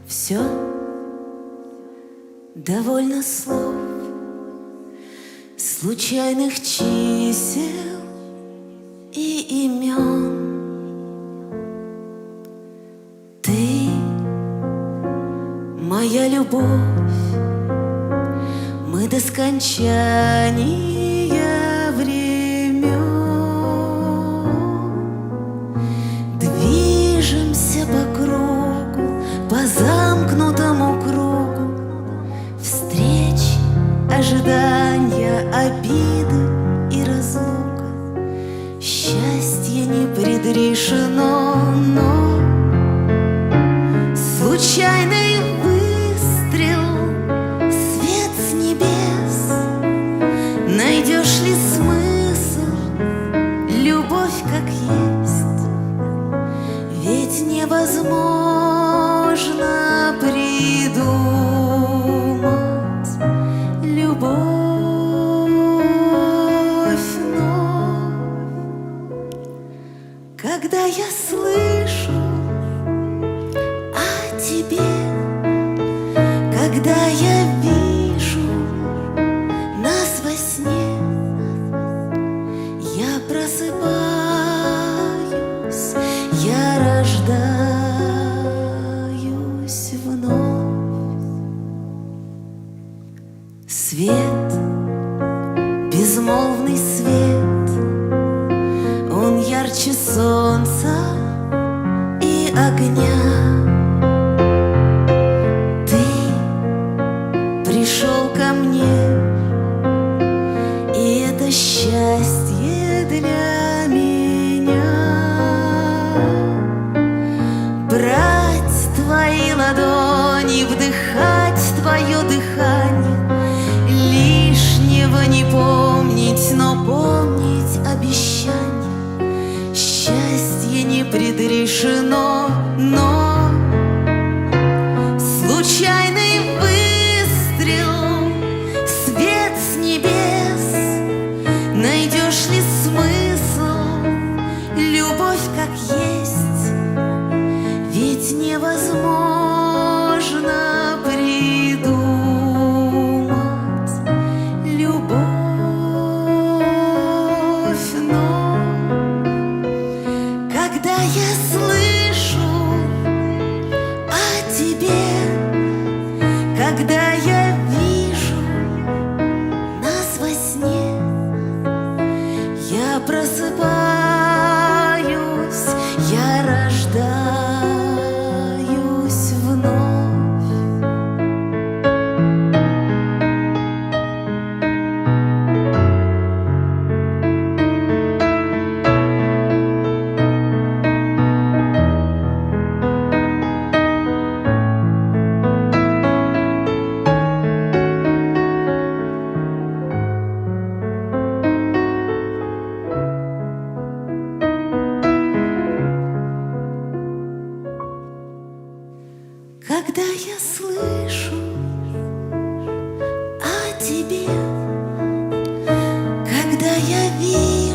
Все довольно слов, случайных чисел и имен. Ты моя любовь, мы до скончания времен движемся по кругу, по замкнутому кругу встреч, ожидания, обиды и разлука. Счастье не предрешено, но случайный выстрел, свет с небес. Найдешь ли смысл, любовь как есть? Ведь невозможно придумать любовь, но когда я слышу о тебе, когда я вижу нас во сне, я просыпаюсь, я рождаюсь вновь. Свет, безмолвный свет, он ярче солнца и огня. Ты пришел ко мне, и это счастье для меня. Брать твои ладони, вдыхать твое дыхание, лишнего не помнить, но помнить обещание. Счастье не предрешено, но случайный выстрел, свет с небес. Найдешь ли смысл, любовь как есть? Ведь невозможно придумать любовь, но когда я слышу о тебе, когда я вижу нас во сне, я просыпаюсь, я рождаюсь вновь. Когда я слышу о тебе, когда я вижу